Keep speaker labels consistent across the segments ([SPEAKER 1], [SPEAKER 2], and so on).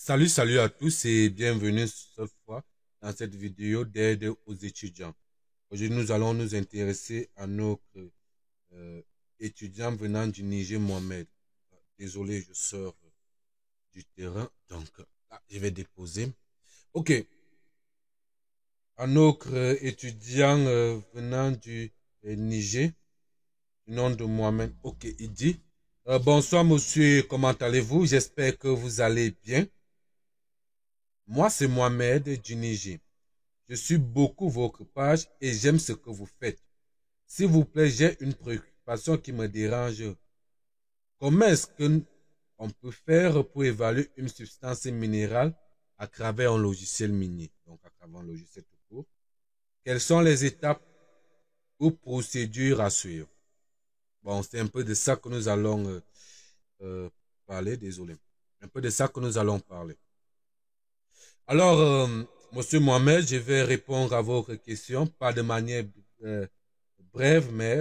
[SPEAKER 1] Salut à tous et bienvenue cette fois dans cette vidéo d'aide aux étudiants. Aujourd'hui, nous allons nous intéresser à notre euh, étudiant venant du Niger, Mohamed. Désolé, je sors du terrain, donc là, je vais déposer. Ok, à notre étudiant venant du Niger, du nom de Mohamed. Ok, il dit, bonsoir monsieur, comment allez-vous? J'espère que vous allez bien. Moi, c'est Mohamed du Niger. Je suis beaucoup votre page et j'aime ce que vous faites. S'il vous plaît, j'ai une préoccupation qui me dérange. Comment est-ce qu'on peut faire pour évaluer une substance minérale à travers un logiciel minier, donc à travers un logiciel tout court? Quelles sont les étapes ou procédures à suivre? Bon, c'est un peu de ça que nous allons parler, désolé. Un peu de ça que nous allons parler. Alors, Monsieur Mohamed, je vais répondre à votre question, pas de manière euh, brève, mais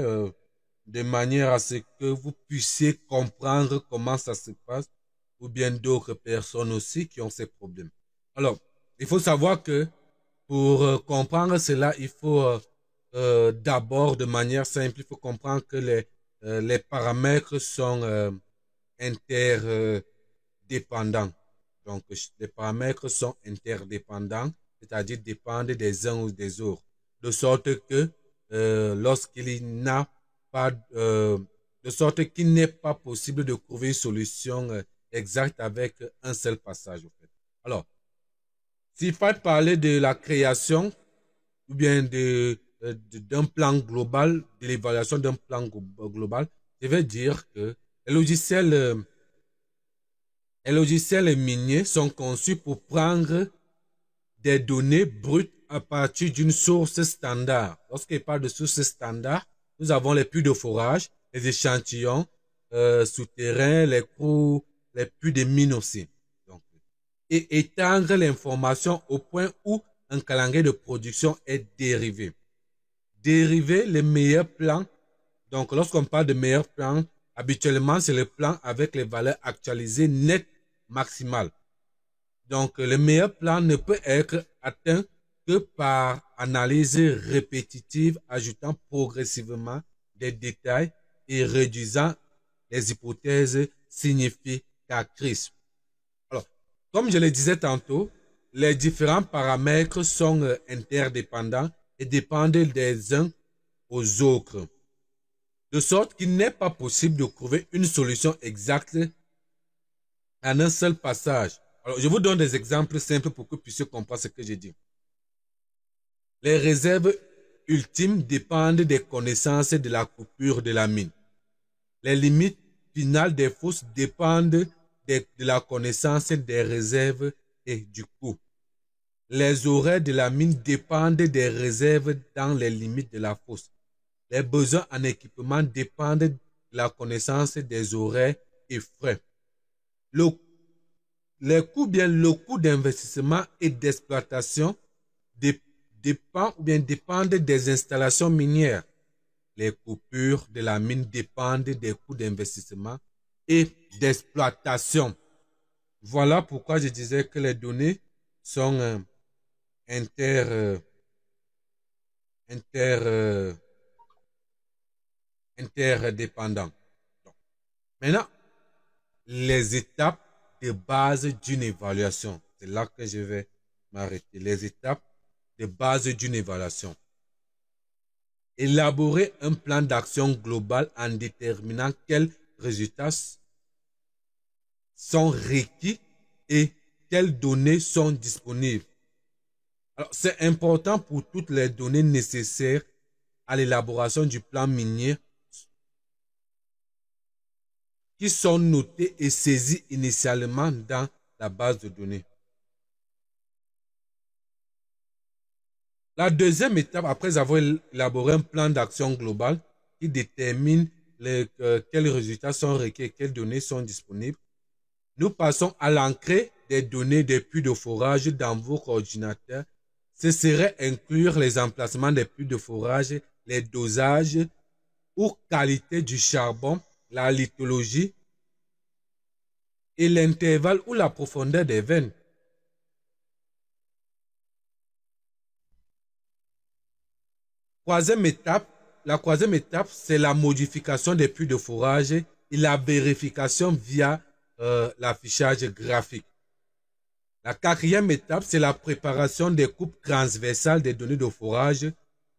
[SPEAKER 1] de manière à ce que vous puissiez comprendre comment ça se passe, ou bien d'autres personnes aussi qui ont ces problèmes. Alors, il faut savoir que pour comprendre cela, il faut d'abord, de manière simple, il faut comprendre que les paramètres sont interdépendants. Donc, les paramètres sont interdépendants, c'est-à-dire dépendent des uns ou des autres, de sorte que lorsqu'il n'a pas, de sorte qu'il n'est pas possible de trouver une solution exacte avec un seul passage. En fait. Alors, s'il faut parler de la création ou bien d'un plan global, de l'évaluation d'un plan global, je vais dire que les logiciels les logiciels miniers sont conçus pour prendre des données brutes à partir d'une source standard. Lorsqu'il parle de source standard, nous avons les puits de forage, les échantillons souterrains, les cours, les puits de mines aussi. Donc, et étendre l'information au point où un calendrier de production est dérivé. Dériver les meilleurs plans. Donc, lorsqu'on parle de meilleurs plans, habituellement, c'est le plan avec les valeurs actualisées nettes maximales. Donc, le meilleur plan ne peut être atteint que par analyse répétitive, ajoutant progressivement des détails et réduisant les hypothèses significatrices. Alors, comme je le disais tantôt, les différents paramètres sont interdépendants et dépendent des uns aux autres, de sorte qu'il n'est pas possible de trouver une solution exacte en un seul passage. Alors, je vous donne des exemples simples pour que vous puissiez comprendre ce que j'ai dit. Les réserves ultimes dépendent des connaissances de la coupure de la mine. Les limites finales des fosses dépendent de la connaissance des réserves et du coût. Les horaires de la mine dépendent des réserves dans les limites de la fosse. Les besoins en équipement dépendent de la connaissance des horaires et frais. Le Les coûts, bien le coût d'investissement et d'exploitation dépendent des installations minières. Les coupures de la mine dépendent des coûts d'investissement et d'exploitation. Voilà pourquoi je disais que les données sont inter, euh, inter, euh, interdépendantes. Maintenant, les étapes de base d'une évaluation. C'est là que je vais m'arrêter. Les étapes de base d'une évaluation. Élaborer un plan d'action global en déterminant quels résultats sont requis et quelles données sont disponibles. Alors, c'est important pour toutes les données nécessaires à l'élaboration du plan minier qui sont notées et saisies initialement dans la base de données. La deuxième étape, après avoir élaboré un plan d'action global qui détermine quels résultats sont requis et quelles données sont disponibles, nous passons à l'entrée des données des puits de forage dans vos ordinateurs. Ce serait inclure les emplacements des puits de forage, les dosages ou qualité du charbon, la lithologie, et l'intervalle ou la profondeur des veines. La troisième étape, c'est la modification des puits de fourrage et la vérification via l'affichage graphique. La quatrième étape, c'est la préparation des coupes transversales des données de fourrage.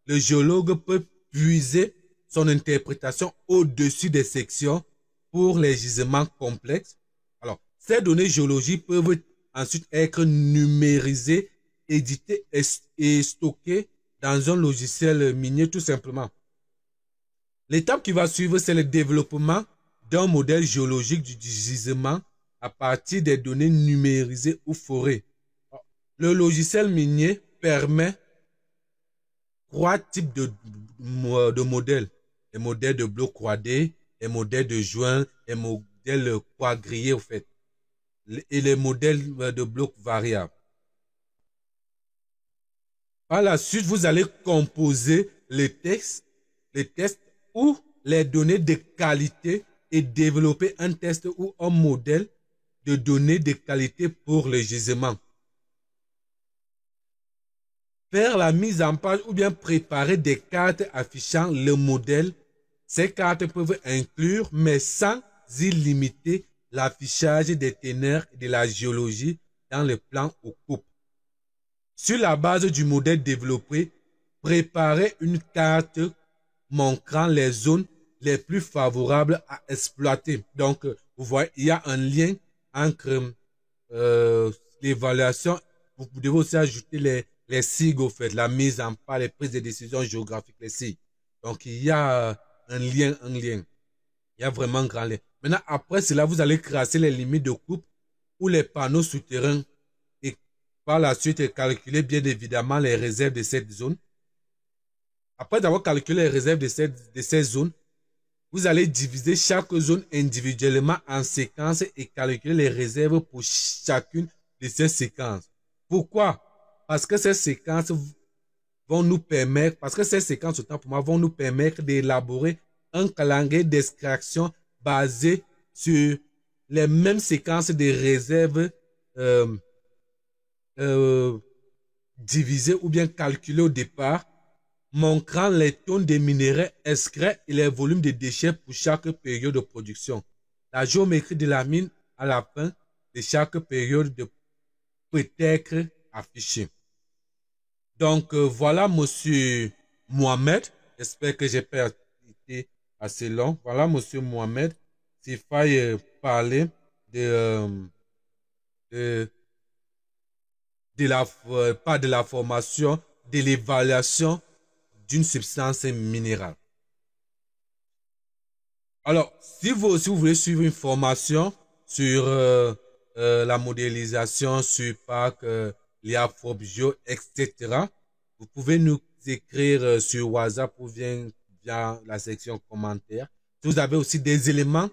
[SPEAKER 1] Le géologue peut puiser son interprétation au-dessus des sections pour les gisements complexes. Alors, ces données géologiques peuvent ensuite être numérisées, éditées et stockées dans un logiciel minier tout simplement. L'étape qui va suivre, c'est le développement d'un modèle géologique du gisement à partir des données numérisées ou forées. Le logiciel minier permet trois types de modèles. Les modèles de blocs croisés, les modèles de joints, les modèles quadrillés au fait, et les modèles de blocs variables. Par la suite, vous allez composer les tests ou les données de qualité et développer un test ou un modèle de données de qualité pour le gisement. Faire la mise en page ou bien préparer des cartes affichant le modèle. Ces cartes peuvent inclure, mais sans y limiter, l'affichage des teneurs et de la géologie dans le plan ou coupe. Sur la base du modèle développé, préparez une carte montrant les zones les plus favorables à exploiter. Donc, vous voyez, il y a un lien entre l'évaluation. Vous devez aussi ajouter les SIG au fait, la mise en page, les prises de décision géographiques, les SIG. Donc, il y a un lien. Il y a vraiment un grand lien. Maintenant, après cela, vous allez tracer les limites de coupe ou les panneaux souterrains et par la suite calculer bien évidemment les réserves de cette zone. Après avoir calculé les réserves de ces zones, vous allez diviser chaque zone individuellement en séquences et calculer les réserves pour chacune de ces séquences. Pourquoi? Parce que ces séquences vont nous permettre, autant pour moi, vont nous permettre d'élaborer un calendrier d'extraction basé sur les mêmes séquences de réserves divisées ou bien calculées au départ, montrant les tonnes de minerais extraits et les volumes de déchets pour chaque période de production. La géométrie de la mine à la fin de chaque période peut être affichée. Donc, voilà, monsieur Mohamed. J'espère que j'ai pas été assez long. Voilà, monsieur Mohamed. S'il faille parler pas de la formation, de l'évaluation d'une substance minérale. Alors, si vous aussi vous voulez suivre une formation sur la modélisation, sur PAC, l'IAFOBGIO, etc., vous pouvez nous écrire sur WhatsApp ou via la section commentaires. Si vous avez aussi des éléments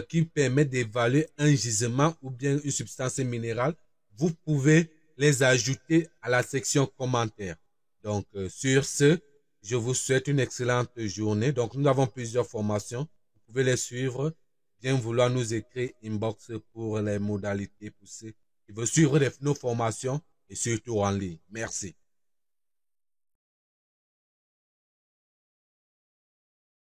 [SPEAKER 1] qui permettent d'évaluer un gisement ou bien une substance minérale, vous pouvez les ajouter à la section commentaires. Donc, sur ce, je vous souhaite une excellente journée. Donc, nous avons plusieurs formations. Vous pouvez les suivre. Bien vouloir nous écrire inbox pour les modalités pour ceux qui veulent suivre nos formations et surtout en ligne. Merci.